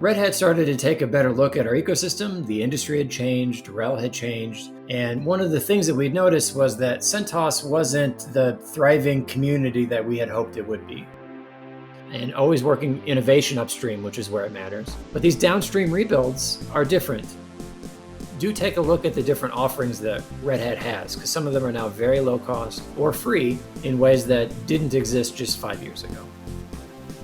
Red Hat started to take a better look at our ecosystem. The industry had changed, RHEL had changed. And one of the things that we'd noticed was that CentOS wasn't the thriving community that we had hoped it would be. And always working innovation upstream, which is where it matters. But these downstream rebuilds are different. Do take a look at the different offerings that Red Hat has, because some of them are now very low cost or free in ways that didn't exist just 5 years ago.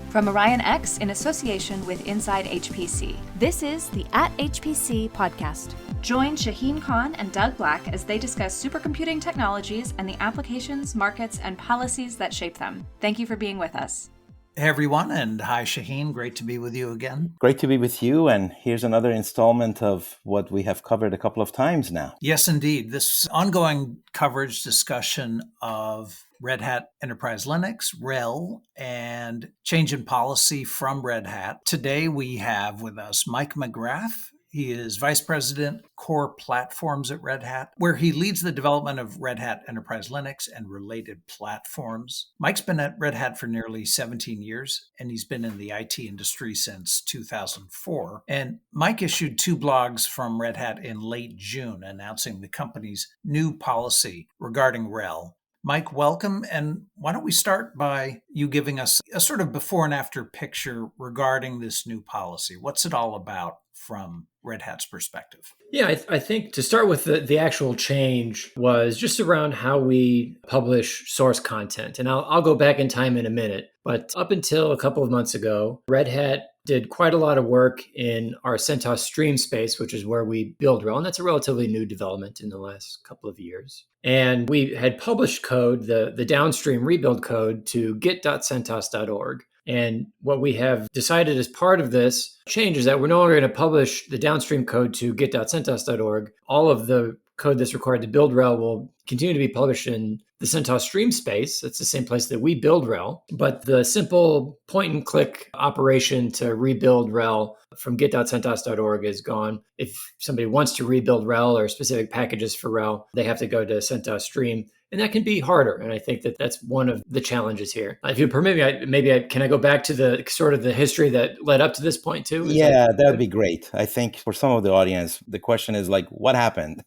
From Orion X in association with Inside HPC, this is the At HPC podcast. Join Shaheen Khan and Doug Black as they discuss supercomputing technologies and the applications, markets, and policies that shape them. Thank you for being with us. Hey everyone, and hi Shaheen, great to be with you again. Great to be with you, and here's another installment of what we have covered a couple of times now. Yes, indeed. This ongoing coverage discussion of Red Hat Enterprise Linux, RHEL, and change in policy from Red Hat. Today we have with us Mike McGrath. He is Vice President, Core Platforms at Red Hat, where he leads the development of Red Hat Enterprise Linux and related platforms. Mike's been at Red Hat for nearly 17 years, and he's been in the IT industry since 2004. And Mike issued 2 blogs from Red Hat in late June announcing the company's new policy regarding RHEL. Mike, welcome. And why don't we start by you giving us a sort of before and after picture regarding this new policy? What's it all about from Red Hat's perspective? Yeah, I think to start with, the actual change was just around how we publish source content. And I'll go back in time in a minute. But up until a couple of months ago, Red Hat did quite a lot of work in our CentOS Stream space, which is where we build RHEL. And that's a relatively new development in the last couple of years. And we had published code, the downstream rebuild code, to git.centos.org. And what we have decided as part of this change is that we're no longer going to publish the downstream code to git.centos.org. All of the code that's required to build RHEL will continue to be published in the CentOS Stream space. It's the same place that we build RHEL. But the simple point and click operation to rebuild RHEL from git.centos.org is gone. If somebody wants to rebuild RHEL or specific packages for RHEL, they have to go to CentOS Stream. And that can be harder. And I think that that's one of the challenges here. If you permit me, can I go back to the sort of the history that led up to this point too? That would be great. I think for some of the audience, the question is like, what happened?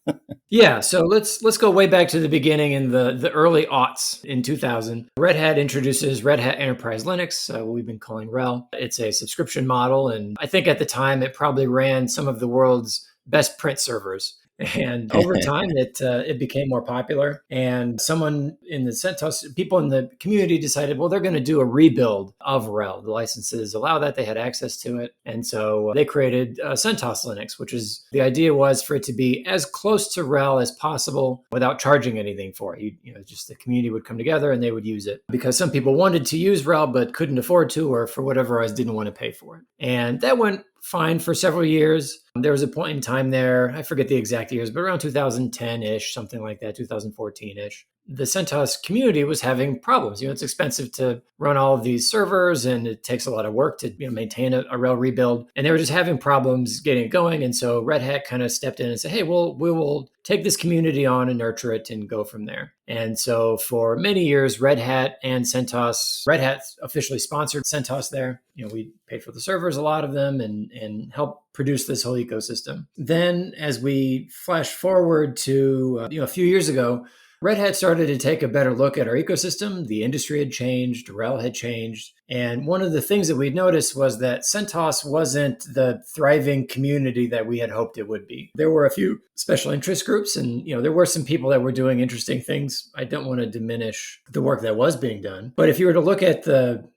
Yeah, so let's go way back to the beginning in the early aughts in 2000. Red Hat introduces Red Hat Enterprise Linux, what we've been calling RHEL. It's a subscription model. And I think at the time, it probably ran some of the world's best print servers. And over time, it became more popular. And someone in the CentOS, people in the community decided, well, they're going to do a rebuild of RHEL. The licenses allow that. They had access to it. And so they created CentOS Linux, which is the idea was for it to be as close to RHEL as possible without charging anything for it. Just the community would come together and they would use it because some people wanted to use RHEL but couldn't afford to, or for whatever else didn't want to pay for it. And that went fine for several years. There was a point in time there, I forget the exact years, but around 2010-ish, something like that, 2014-ish. The CentOS community was having problems. It's expensive to run all of these servers and it takes a lot of work to maintain a RHEL rebuild. And they were just having problems getting it going. And so Red Hat kind of stepped in and said, hey, we will take this community on and nurture it and go from there. And so for many years, Red Hat and CentOS, Red Hat officially sponsored CentOS there. We paid for the servers, a lot of them, and helped produce this whole ecosystem. Then as we flash forward to a few years ago, Red Hat started to take a better look at our ecosystem. The industry had changed, RHEL had changed. And one of the things that we'd noticed was that CentOS wasn't the thriving community that we had hoped it would be. There were a few special interest groups and, there were some people that were doing interesting things. I don't want to diminish the work that was being done. But if you were to look at the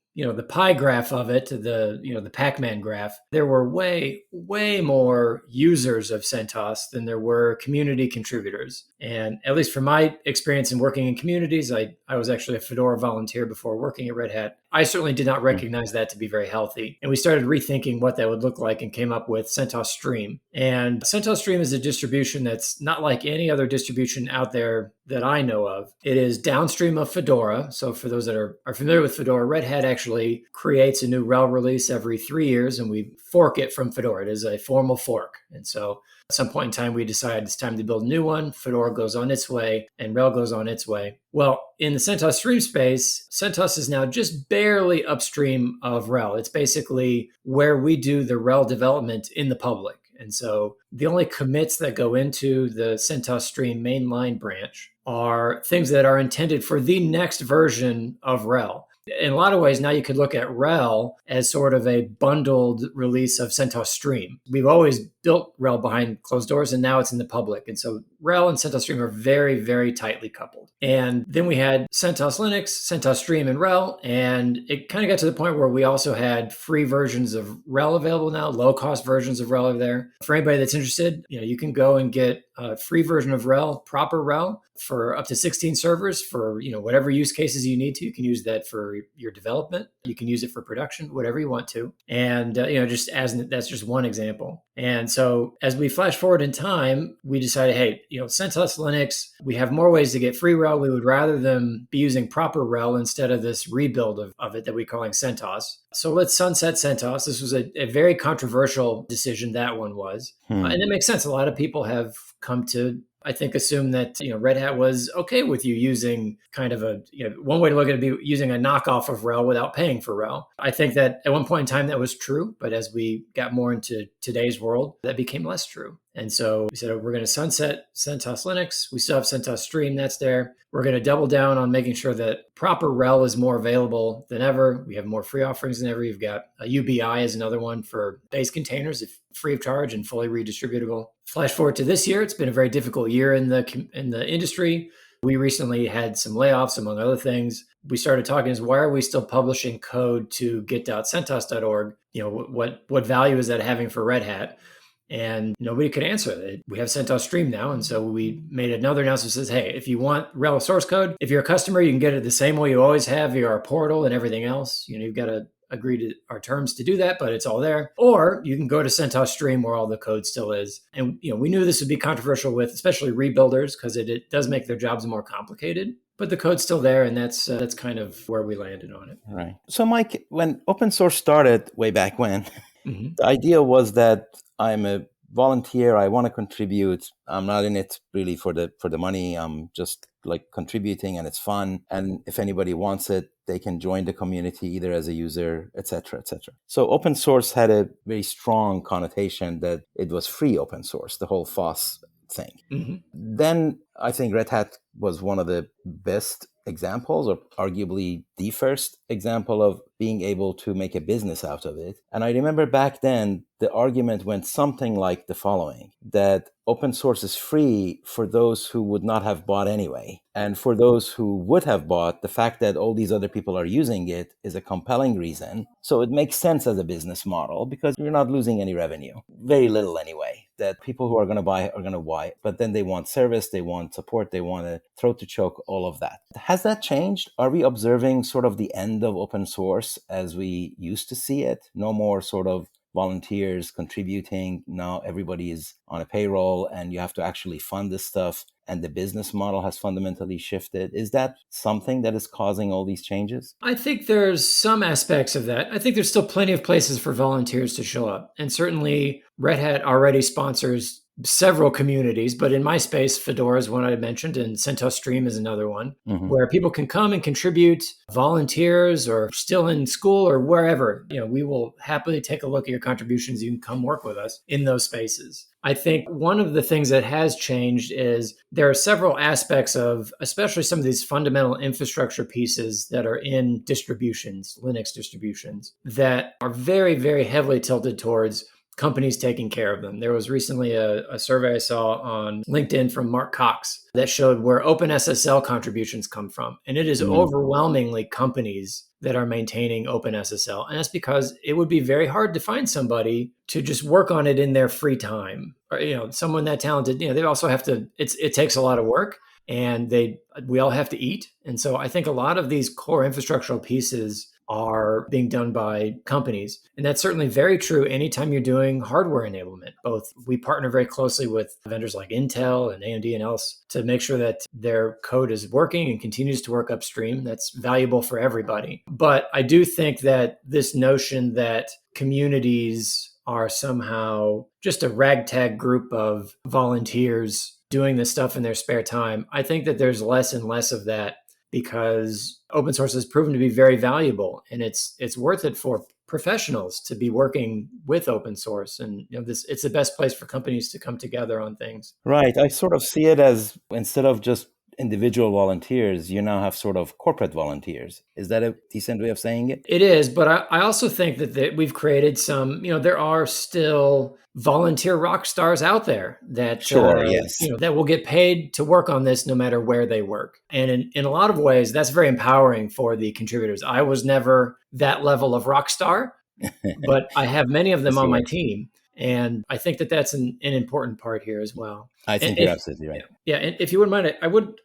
pie graph of it, the Pac-Man graph, there were way, way more users of CentOS than there were community contributors. And at least from my experience in working in communities, I was actually a Fedora volunteer before working at Red Hat. I certainly did not recognize that to be very healthy. And we started rethinking what that would look like and came up with CentOS Stream. And CentOS Stream is a distribution that's not like any other distribution out there that I know of. It is downstream of Fedora. So for those that are familiar with Fedora, Red Hat actually actually creates a new RHEL release every 3 years, and we fork it from Fedora. It is a formal fork. And so at some point in time, we decide it's time to build a new one. Fedora goes on its way and RHEL goes on its way. Well, in the CentOS Stream space, CentOS is now just barely upstream of RHEL. It's basically where we do the RHEL development in the public. And so the only commits that go into the CentOS Stream mainline branch are things that are intended for the next version of RHEL. In a lot of ways, now you could look at RHEL as sort of a bundled release of CentOS Stream. We've always built RHEL behind closed doors, and now it's in the public. And so RHEL and CentOS Stream are very, very tightly coupled. And then we had CentOS Linux, CentOS Stream, and RHEL. And it kind of got to the point where we also had free versions of RHEL available now. Low-cost versions of RHEL are there. For anybody that's interested, you can go and get a free version of RHEL, proper RHEL, for up to 16 servers for whatever use cases you need to. You can use that for your development. You can use it for production, whatever you want to. And that's just one example. And so as we flash forward in time, we decided, hey, CentOS Linux, we have more ways to get free RHEL. We would rather them be using proper RHEL instead of this rebuild of it that we're calling CentOS. So let's sunset CentOS. This was a very controversial decision, that one was. And it makes sense. A lot of people have come to, I think, assume that Red Hat was okay with you using kind of one way to look at it would be using a knockoff of RHEL without paying for RHEL. I think that at one point in time that was true, but as we got more into today's world, that became less true. And so we said, we're going to sunset CentOS Linux. We still have CentOS Stream, that's there. We're going to double down on making sure that proper RHEL is more available than ever. We have more free offerings than ever. You've got a UBI is another one for base containers, free of charge and fully redistributable. Flash forward to this year, it's been a very difficult year in the industry. We recently had some layoffs, among other things. We started talking is, why are we still publishing code to git.centos.org? What value is that having for Red Hat? And nobody could answer it. We have CentOS Stream now. And so we made another announcement that says, hey, if you want RHEL source code, if you're a customer, you can get it the same way you always have via our portal and everything else. You've got to agree to our terms to do that, but it's all there. Or you can go to CentOS Stream where all the code still is. And we knew this would be controversial with especially rebuilders because it does make their jobs more complicated. But the code's still there, and that's kind of where we landed on it. Right. So, Mike, when open source started way back when, the idea was that I'm a volunteer. I want to contribute. I'm not in it really for the money. I'm just like contributing, and it's fun. And if anybody wants it, they can join the community either as a user, etc., etc. So open source had a very strong connotation that it was free open source, the whole FOSS thing. Then I think Red Hat was one of the best examples, or arguably the first example of being able to make a business out of it. And I remember back then, the argument went something like the following, that open source is free for those who would not have bought anyway. And for those who would have bought, the fact that all these other people are using it is a compelling reason. So it makes sense as a business model because you're not losing any revenue, very little anyway, that people who are going to buy are going to buy. But then they want service, they want support, they want a throat to choke, all of that. Has that changed? Are we observing sort of the end of open source as we used to see it? No more sort of volunteers contributing. Now everybody is on a payroll and you have to actually fund this stuff, and the business model has fundamentally shifted. Is that something that is causing all these changes? I think there's some aspects of that. I think there's still plenty of places for volunteers to show up. And certainly Red Hat already sponsors several communities, but in my space, Fedora is one I mentioned, and CentOS Stream is another one, where people can come and contribute, volunteers or still in school or wherever. We will happily take a look at your contributions. You can come work with us in those spaces. I think one of the things that has changed is there are several aspects of, especially some of these fundamental infrastructure pieces that are in distributions, Linux distributions, that are very, very heavily tilted towards companies taking care of them. There was recently a survey I saw on LinkedIn from Mark Cox that showed where OpenSSL contributions come from. And it is overwhelmingly companies that are maintaining OpenSSL. And that's because it would be very hard to find somebody to just work on it in their free time. Or, someone that talented, they also have to, it takes a lot of work, and we all have to eat. And so I think a lot of these core infrastructural pieces are being done by companies. And that's certainly very true anytime you're doing hardware enablement. Both we partner very closely with vendors like Intel and AMD and else to make sure that their code is working and continues to work upstream. That's valuable for everybody. But I do think that this notion that communities are somehow just a ragtag group of volunteers doing this stuff in their spare time, I think that there's less and less of that, because open source has proven to be very valuable, and it's worth it for professionals to be working with open source. And it's the best place for companies to come together on things. Right. I sort of see it as, instead of just individual volunteers, you now have sort of corporate volunteers. Is that a decent way of saying it? It is, but I also think that we've created some, there are still volunteer rock stars out there that Yes. That will get paid to work on this no matter where they work. And in a lot of ways, that's very empowering for the contributors. I was never that level of rock star, but I have many of them on my team. And I think that that's an important part here as well. I think you're absolutely right. Yeah, and if you wouldn't mind,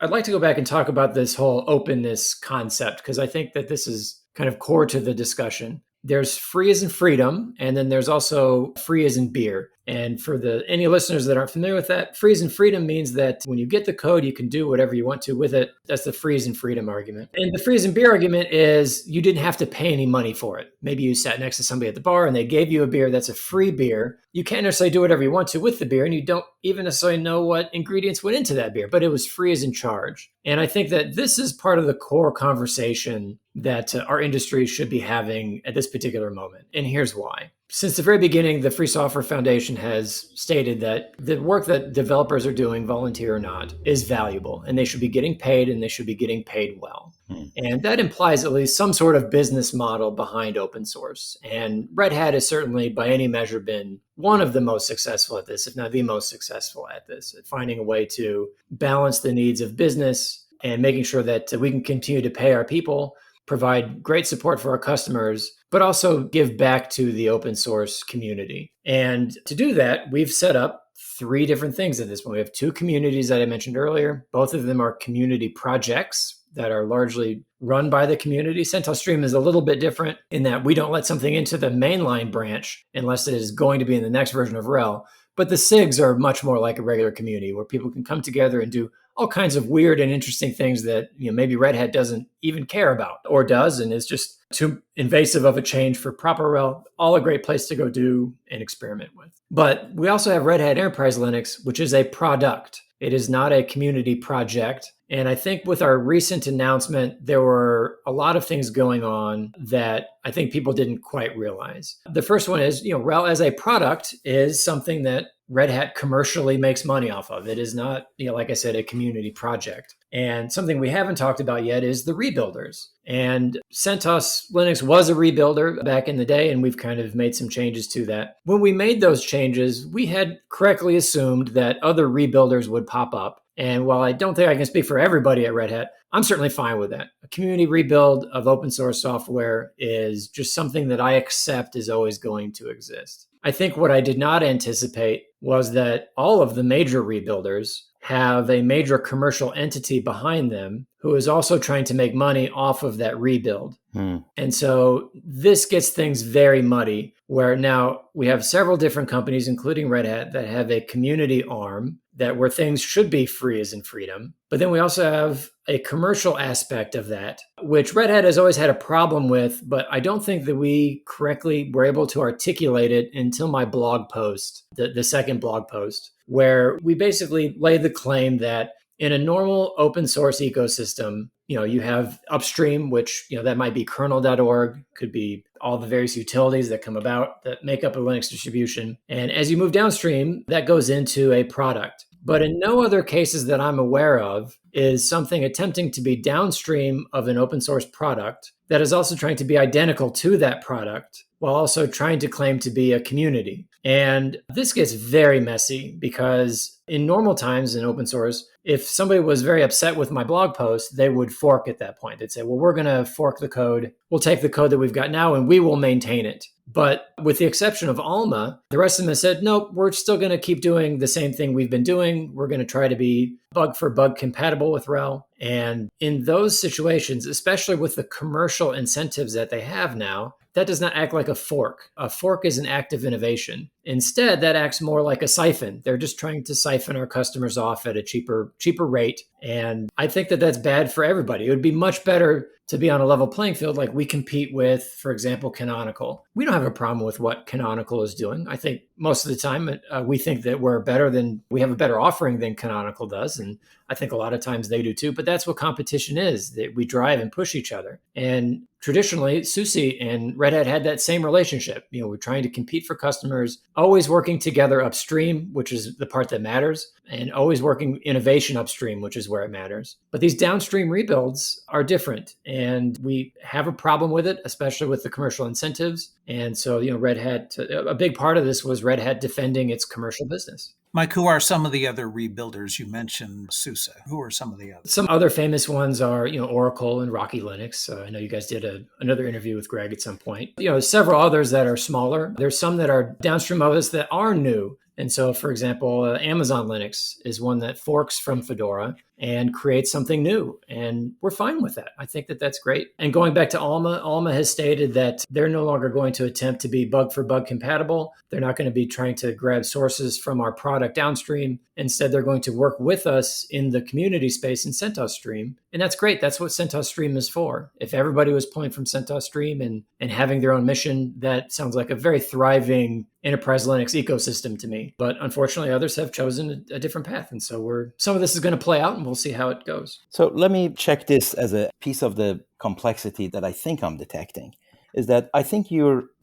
I'd like to go back and talk about this whole openness concept, because I think that this is kind of core to the discussion. There's free as in freedom, and then there's also free as in beer. And for any listeners that aren't familiar with that, free as in freedom means that when you get the code, you can do whatever you want to with it. That's the free as in freedom argument. And the free as in beer argument is you didn't have to pay any money for it. Maybe you sat next to somebody at the bar and they gave you a beer that's a free beer. You can't necessarily do whatever you want to with the beer, and you don't even necessarily know what ingredients went into that beer, but it was free as in charge. And I think that this is part of the core conversation that our industry should be having at this particular moment. And here's why. Since the very beginning, the Free Software Foundation has stated that the work that developers are doing, volunteer or not, is valuable, and they should be getting paid, and they should be getting paid well. And that implies at least some sort of business model behind open source. And Red Hat has certainly, by any measure, been one of the most successful at this, if not the most successful at this, at finding a way to balance the needs of business and making sure that we can continue to pay our people, provide great support for our customers, but also give back to the open source community. And to do that, we've set up 3 different things at this point. We have 2 communities that I mentioned earlier. Both of them are community projects that are largely run by the community. CentOS Stream is a little bit different in that we don't let something into the mainline branch unless it is going to be in the next version of RHEL. But the SIGs are much more like a regular community where people can come together and do all kinds of weird and interesting things that maybe Red Hat doesn't even care about, or does, and is just too invasive of a change for proper RHEL. All a great place to go do and experiment with. But we also have Red Hat Enterprise Linux, which is a product. It is not a community project. And I think with our recent announcement, there were a lot of things going on that I think people didn't quite realize. The first one is, RHEL as a product is something that Red Hat commercially makes money off of. It is not, like I said, a community project. And something we haven't talked about yet is the rebuilders. And CentOS Linux was a rebuilder back in the day, and we've kind of made some changes to that. When we made those changes, we had correctly assumed that other rebuilders would pop up. And while I don't think I can speak for everybody at Red Hat, I'm certainly fine with that. A community rebuild of open source software is just something that I accept is always going to exist. I think what I did not anticipate was that all of the major rebuilders have a major commercial entity behind them who is also trying to make money off of that rebuild. And so this gets things very muddy, where now we have several different companies, including Red Hat, that have a community arm where things should be free as in freedom. But then we also have a commercial aspect of that, which Red Hat has always had a problem with, but I don't think that we correctly were able to articulate it until my blog post, the second blog post, where we basically lay the claim that in a normal open source ecosystem, you have upstream, which, that might be kernel.org, could be all the various utilities that come about that make up a Linux distribution. And as you move downstream, that goes into a product. But in no other cases that I'm aware of is something attempting to be downstream of an open source product that is also trying to be identical to that product while also trying to claim to be a community. And this gets very messy because in normal times in open source, if somebody was very upset with my blog post, they would fork at that point. They'd say, well, we're going to fork the code. We'll take the code that we've got now and we will maintain it. But with the exception of Alma, the rest of them have said, nope, we're still going to keep doing the same thing we've been doing. We're going to try to be bug for bug compatible with RHEL. And in those situations, especially with the commercial incentives that they have now, that does not act like a fork. A fork is an act of innovation. Instead, that acts more like a siphon. They're just trying to siphon our customers off at a cheaper rate. And I think that that's bad for everybody. It would be much better to be on a level playing field like we compete with, for example, Canonical. We don't have a problem with what Canonical is doing. I think most of the time we think that we have a better offering than Canonical does. And I think a lot of times they do too, but that's what competition is, that we drive and push each other. And traditionally, SUSE and Red Hat had that same relationship. We're trying to compete for customers, always working together upstream, which is the part that matters, and always working innovation upstream, which is where it matters. But these downstream rebuilds are different, and we have a problem with it, especially with the commercial incentives. And so, Red Hat, a big part of this was Red Hat defending its commercial business. Mike, who are some of the other rebuilders? You mentioned SUSE. Who are some of the others? Some other famous ones are, Oracle and Rocky Linux. I know you guys did another interview with Greg at some point. Several others that are smaller. There's some that are downstream of us that are new. And so, for example, Amazon Linux is one that forks from Fedora and creates something new. And we're fine with that. I think that that's great. And going back to Alma has stated that they're no longer going to attempt to be bug for bug compatible. They're not going to be trying to grab sources from our product downstream. Instead, they're going to work with us in the community space in CentOS Stream. And that's great. That's what CentOS Stream is for. If everybody was pulling from CentOS Stream and having their own mission, that sounds like a very thriving enterprise Linux ecosystem to me. But unfortunately, others have chosen a different path. And so some of this is going to play out and we'll see how it goes. So let me check this as a piece of the complexity that I think I'm detecting. Is that I think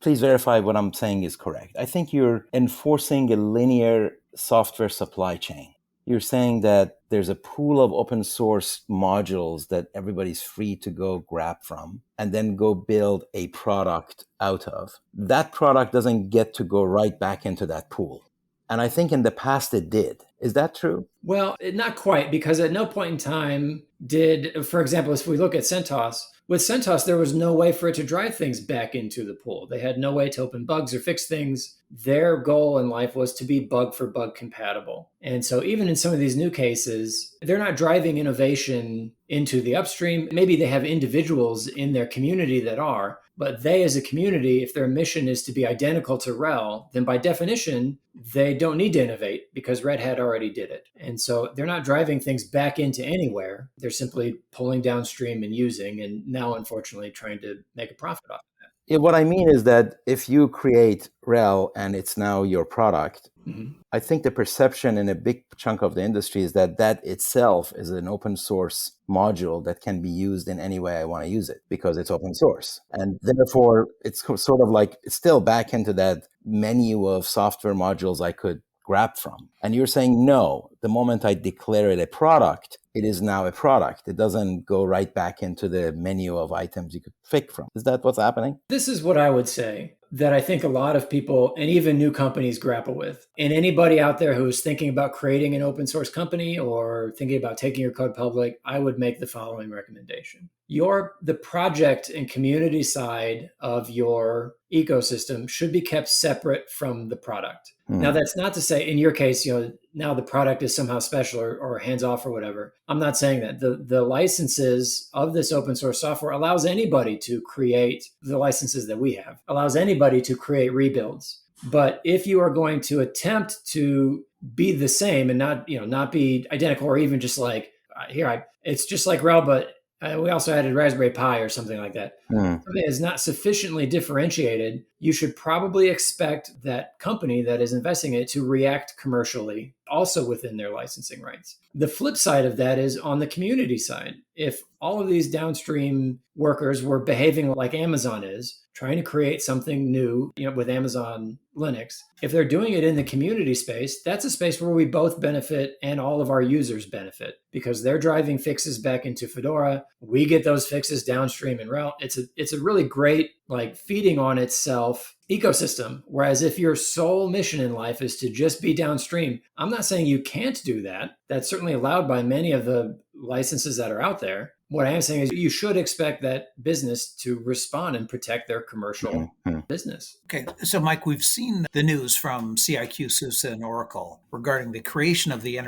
please verify what I'm saying is correct. I think you're enforcing a linear software supply chain. You're saying that there's a pool of open source modules that everybody's free to go grab from and then go build a product out of. That product doesn't get to go right back into that pool. And I think in the past it did. Is that true? Well, not quite, because at no point in time for example, if we look at CentOS, with CentOS, there was no way for it to drive things back into the pool. They had no way to open bugs or fix things. Their goal in life was to be bug for bug compatible. And so even in some of these new cases, they're not driving innovation into the upstream. Maybe they have individuals in their community that are, but they as a community, if their mission is to be identical to RHEL, then by definition, they don't need to innovate because Red Hat already did it. And so they're not driving things back into anywhere. They're simply pulling downstream and using, and now unfortunately trying to make a profit off of that. Yeah, what I mean is that if you create RHEL and it's now your product, I think the perception in a big chunk of the industry is that itself is an open source module that can be used in any way I want to use it because it's open source. And therefore, it's sort of like it's still back into that menu of software modules I could grab from. And you're saying, no, the moment I declare it a product, it is now a product. It doesn't go right back into the menu of items you could pick from. Is that what's happening? This is what I would say that I think a lot of people and even new companies grapple with. And anybody out there who's thinking about creating an open source company or thinking about taking your code public, I would make the following recommendation. The project and community side of your ecosystem should be kept separate from the product. Now, that's not to say in your case, now the product is somehow special or hands off or whatever. I'm not saying that. The licenses of this open source software allows anybody to create the licenses that we have, allows anybody to create rebuilds. But if you are going to attempt to be the same and not be identical or even just like, it's just like RHEL, but we also added Raspberry Pi or something like that. Something is not sufficiently differentiated, you should probably expect that company that is investing in it to react commercially, also within their licensing rights. The flip side of that is on the community side. If all of these downstream workers were behaving like Amazon is, trying to create something new, with Amazon Linux. If they're doing it in the community space, that's a space where we both benefit and all of our users benefit because they're driving fixes back into Fedora. We get those fixes downstream in RHEL. It's a really great, feeding on itself ecosystem. Whereas if your sole mission in life is to just be downstream, I'm not saying you can't do that. That's certainly allowed by many of the licenses that are out there. What I am saying is you should expect that business to respond and protect their commercial business. Okay. So, Mike, we've seen the news from CIQ, SUSE, and Oracle regarding the creation of the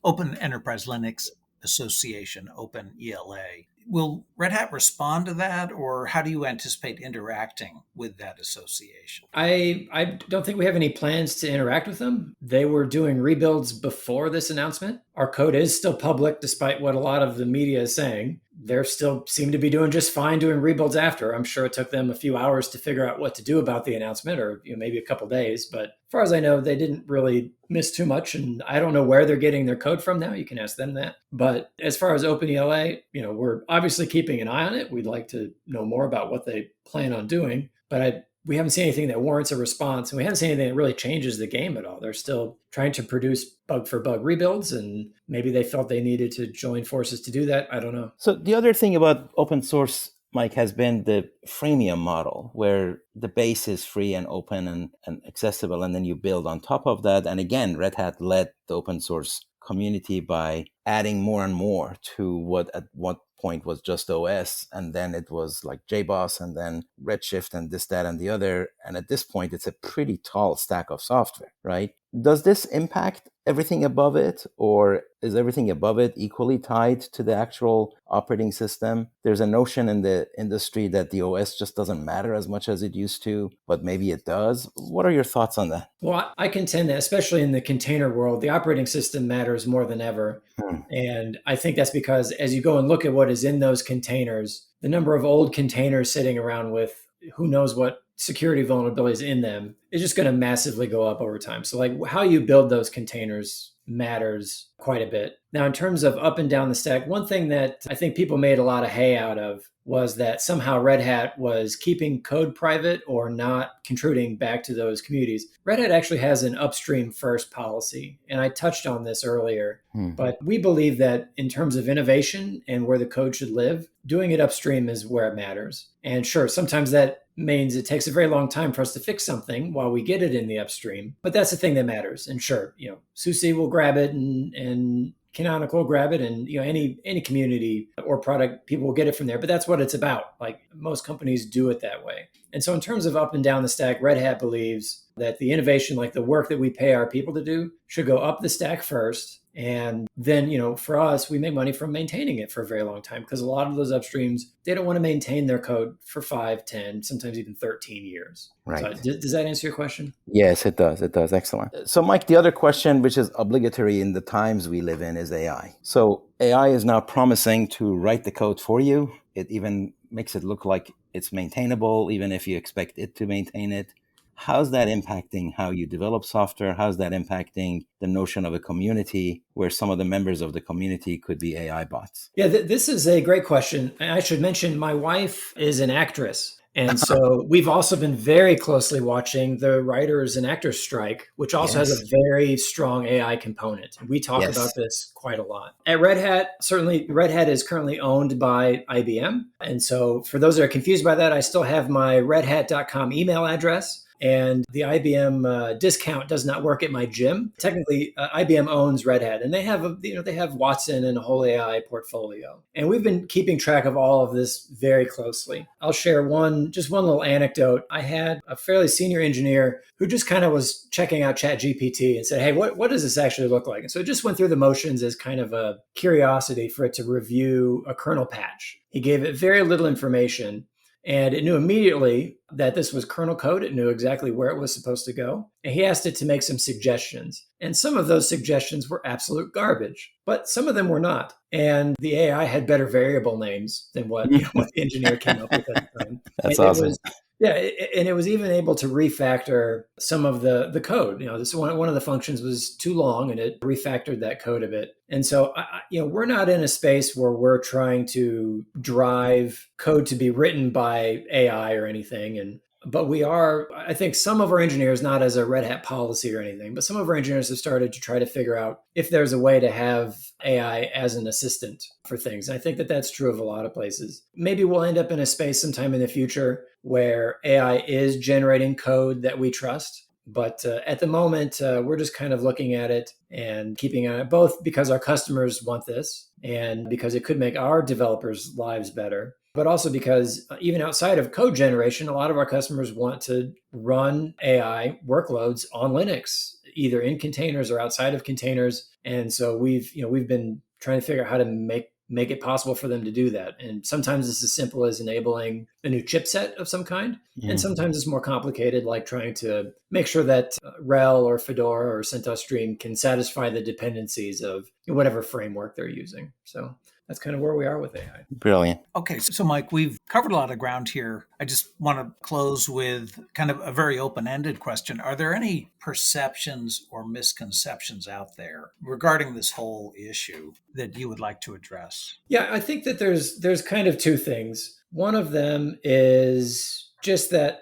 Open Enterprise Linux Association, Open ELA. Will Red Hat respond to that, or how do you anticipate interacting with that association? I don't think we have any plans to interact with them. They were doing rebuilds before this announcement. Our code is still public, despite what a lot of the media is saying. They still seem to be doing just fine doing rebuilds after. I'm sure it took them a few hours to figure out what to do about the announcement, or maybe a couple days. But as far as I know, they didn't really miss too much. And I don't know where they're getting their code from now. You can ask them that. But as far as OpenELA, we're obviously keeping an eye on it. We'd like to know more about what they plan on doing. But we haven't seen anything that warrants a response, and we haven't seen anything that really changes the game at all. They're still trying to produce bug for bug rebuilds, and maybe they felt they needed to join forces to do that. I don't know. So the other thing about open source, Mike, has been the freemium model, where the base is free and open and accessible, and then you build on top of that. And again, Red Hat led the open source community by adding more and more to what at one point was just OS, and then it was like JBoss, and then Redshift, and this, that, and the other. And at this point, it's a pretty tall stack of software, right? Does this impact everything above it, or is everything above it equally tied to the actual operating system? There's a notion in the industry that the OS just doesn't matter as much as it used to, but maybe it does. What are your thoughts on that? Well, I contend that, especially in the container world, the operating system matters more than ever. And I think that's because as you go and look at what is in those containers, the number of old containers sitting around with who knows what security vulnerabilities in them is just going to massively go up over time. So how you build those containers matters quite a bit. Now, in terms of up and down the stack, one thing that I think people made a lot of hay out of was that somehow Red Hat was keeping code private or not contributing back to those communities. Red Hat actually has an upstream first policy, and I touched on this earlier, but we believe that in terms of innovation and where the code should live, doing it upstream is where it matters. And sure, sometimes that means it takes a very long time for us to fix something while we get it in the upstream, but that's the thing that matters. And sure, SUSE will grab it and Canonical will grab it, and any community or product, people will get it from there. But that's what it's about. Most companies do it that way. And so in terms of up and down the stack, Red Hat believes that the innovation, like the work that we pay our people to do, should go up the stack first. And then, for us, we make money from maintaining it for a very long time, because a lot of those upstreams, they don't want to maintain their code for 5, 10, sometimes even 13 years. Right. So does that answer your question? Yes, it does. It does. Excellent. So, Mike, the other question, which is obligatory in the times we live in, is AI. So AI is now promising to write the code for you. It even makes it look like it's maintainable, even if you expect it to maintain it. How's that impacting how you develop software? How's that impacting the notion of a community where some of the members of the community could be AI bots? Yeah, this is a great question. I should mention my wife is an actress. And so we've also been very closely watching the writers and actors strike, which also has a very strong AI component. We talk about this quite a lot. At Red Hat, certainly Red Hat is currently owned by IBM. And so for those that are confused by that, I still have my redhat.com email address. And the IBM discount does not work at my gym. Technically, IBM owns Red Hat, and they have Watson and a whole AI portfolio. And we've been keeping track of all of this very closely. I'll share one little anecdote. I had a fairly senior engineer who just kind of was checking out ChatGPT and said, "Hey, what does this actually look like?" And so it just went through the motions as kind of a curiosity for it to review a kernel patch. He gave it very little information. And it knew immediately that this was kernel code. It knew exactly where it was supposed to go. And he asked it to make some suggestions. And some of those suggestions were absolute garbage, but some of them were not. And the AI had better variable names than what the engineer came up with at the time. That's awesome. Yeah, and it was even able to refactor some of the code. This one of the functions was too long, and it refactored that code a bit. And so, we're not in a space where we're trying to drive code to be written by AI or anything. But we are, I think some of our engineers, not as a Red Hat policy or anything, but some of our engineers have started to try to figure out if there's a way to have AI as an assistant for things. And I think that that's true of a lot of places. Maybe we'll end up in a space sometime in the future where AI is generating code that we trust. But at the moment, we're just kind of looking at it and keeping on it, both because our customers want this and because it could make our developers' lives better, but also because even outside of code generation, a lot of our customers want to run AI workloads on Linux, either in containers or outside of containers. And so we've been trying to figure out how to make it possible for them to do that. And sometimes it's as simple as enabling a new chipset of some kind. And sometimes it's more complicated, like trying to make sure that RHEL or Fedora or CentOS Stream can satisfy the dependencies of whatever framework they're using. So that's kind of where we are with AI. Brilliant. Okay, so Mike, we've covered a lot of ground here. I just want to close with kind of a very open-ended question. Are there any perceptions or misconceptions out there regarding this whole issue that you would like to address? Yeah, I think that there's kind of two things. One of them is just that,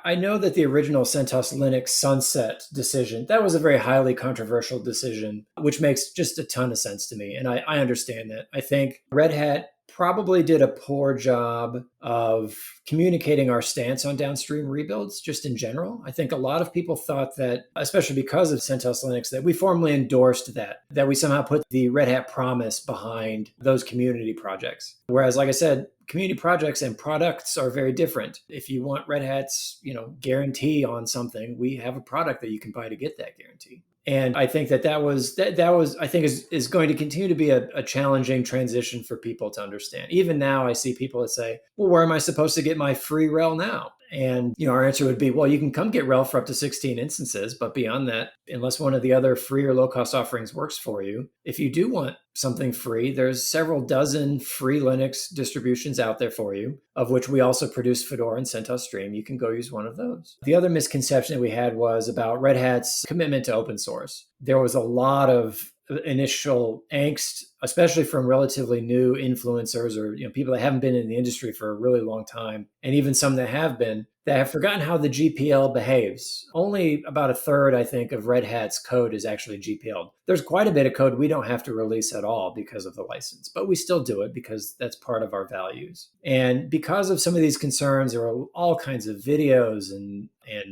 I know that the original CentOS Linux sunset decision, that was a very highly controversial decision, which makes just a ton of sense to me. And I understand that. I think Red Hat probably did a poor job of communicating our stance on downstream rebuilds just in general. I think a lot of people thought that, especially because of CentOS Linux, that we formally endorsed that we somehow put the Red Hat promise behind those community projects. Whereas, like I said, community projects and products are very different. If you want Red Hat's, guarantee on something, we have a product that you can buy to get that guarantee. And I think that was I think is going to continue to be a challenging transition for people to understand. Even now, I see people that say, well, where am I supposed to get my free RHEL now? And, our answer would be, well, you can come get RHEL for up to 16 instances. But beyond that, unless one of the other free or low cost offerings works for you, if you do want something free, there's several dozen free Linux distributions out there for you, of which we also produce Fedora and CentOS Stream. You can go use one of those. The other misconception that we had was about Red Hat's commitment to open source. There was a lot of initial angst, especially from relatively new influencers or people that haven't been in the industry for a really long time, and even some that have forgotten how the GPL behaves. Only about a third, I think, of Red Hat's code is actually GPL. There's quite a bit of code we don't have to release at all because of the license, but we still do it because that's part of our values. And because of some of these concerns, there are all kinds of videos and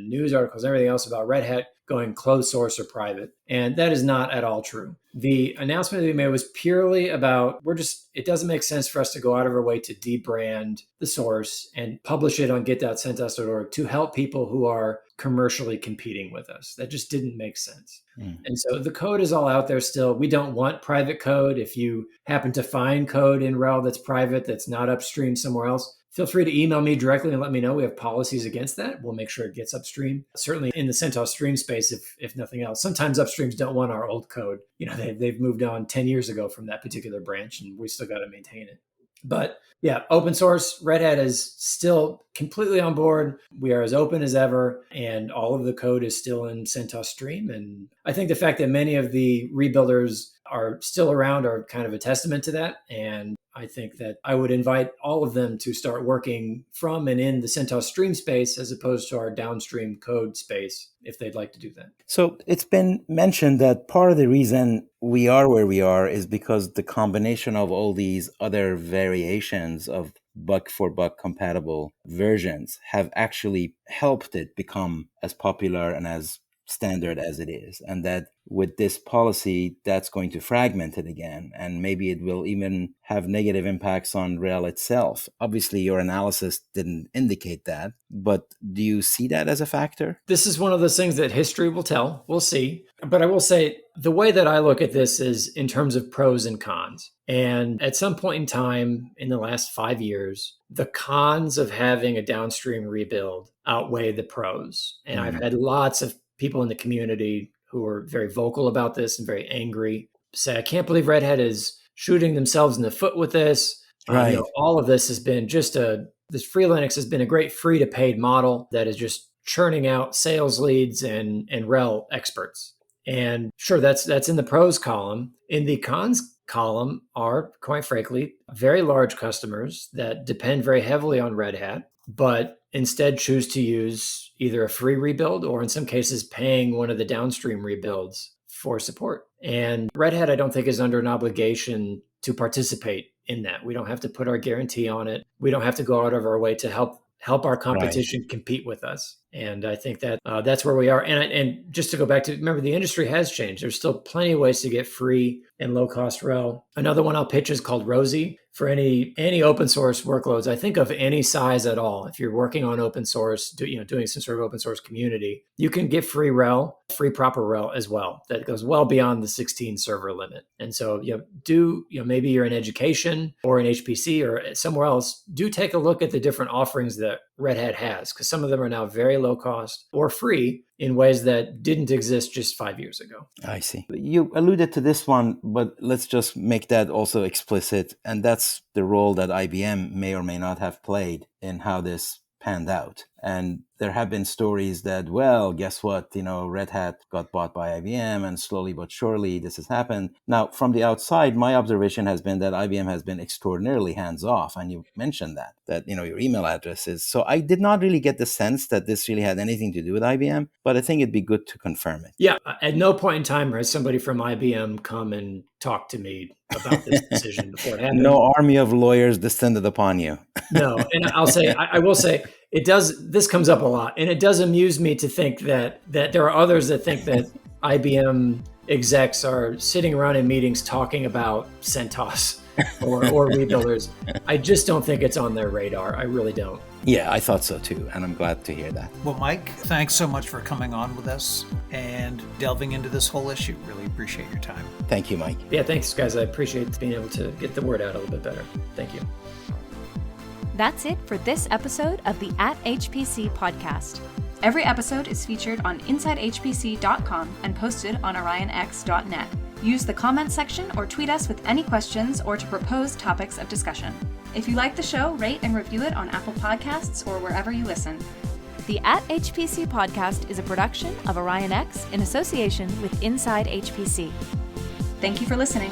news articles and everything else about Red Hat going closed source or private. And that is not at all true. The announcement that we made was purely about, it doesn't make sense for us to go out of our way to debrand the source and publish it on git.centos.org to help people who are commercially competing with us. That just didn't make sense. And so the code is all out there still. We don't want private code. If you happen to find code in RHEL that's private, that's not upstream somewhere else, feel free to email me directly and let me know. We have policies against that. We'll make sure it gets upstream. Certainly in the CentOS Stream space, if nothing else. Sometimes upstreams don't want our old code. They've moved on 10 years ago from that particular branch, and we still got to maintain it. But yeah, open source, Red Hat is still completely on board. We are as open as ever, and all of the code is still in CentOS Stream. And I think the fact that many of the rebuilders are still around are kind of a testament to that. And I think that I would invite all of them to start working from and in the CentOS Stream space as opposed to our downstream code space if they'd like to do that. So it's been mentioned that part of the reason we are where we are is because the combination of all these other variations of bug-for-bug compatible versions have actually helped it become as popular and as standard as it is, and that with this policy that's going to fragment it again, and maybe it will even have negative impacts on RHEL itself. Obviously your analysis didn't indicate that, but do you see that as a factor? This is one of those things that history will tell. We'll see. But I will say the way that I look at this is in terms of pros and cons. And at some point in time in the last 5 years, the cons of having a downstream rebuild outweigh the pros. And I've had lots of people in the community who are very vocal about this and very angry say, I can't believe Red Hat is shooting themselves in the foot with this. Right. All of this has been just a This free Linux has been a great free to paid model that is just churning out sales leads and RHEL experts. And sure, that's in the pros column. In the cons column are, quite frankly, very large customers that depend very heavily on Red Hat, but instead choose to use either a free rebuild or in some cases paying one of the downstream rebuilds for support. And Red Hat, I don't think, is under an obligation to participate in that. We don't have to put our guarantee on it. We don't have to go out of our way to help our competition compete with us. And I think that that's where we are. And just to go back to, remember, the industry has changed. There's still plenty of ways to get free and low cost RHEL. Another one I'll pitch is called Rosie for any open source workloads. I think of any size at all. If you're working on open source, doing some sort of open source community, you can get free RHEL, free proper RHEL as well. That goes well beyond the 16 server limit. And so, maybe you're in education or in HPC or somewhere else, do take a look at the different offerings that Red Hat has, because some of them are now very low cost or free in ways that didn't exist just 5 years ago. I see. You alluded to this one, but let's just make that also explicit. And that's the role that IBM may or may not have played in how this panned out. And there have been stories that, well, guess what? Red Hat got bought by IBM and slowly but surely this has happened. Now, from the outside, my observation has been that IBM has been extraordinarily hands-off. And you mentioned that your email addresses. So I did not really get the sense that this really had anything to do with IBM, but I think it'd be good to confirm it. Yeah. At no point in time has somebody from IBM come and talked to me about this decision before it happened. No army of lawyers descended upon you. No. And I will say, this comes up a lot, and it does amuse me to think that there are others that think that IBM execs are sitting around in meetings talking about CentOS or rebuilders. I just don't think it's on their radar. I really don't. Yeah, I thought so too, and I'm glad to hear that. Well, Mike, thanks so much for coming on with us and delving into this whole issue. Really appreciate your time. Thank you, Mike. Yeah, thanks, guys. I appreciate being able to get the word out a little bit better. Thank you. That's it for this episode of the @HPC podcast. Every episode is featured on InsideHPC.com and posted on OrionX.net. Use the comment section or tweet us with any questions or to propose topics of discussion. If you like the show, rate and review it on Apple Podcasts or wherever you listen. The @HPC podcast is a production of OrionX in association with Inside HPC. Thank you for listening.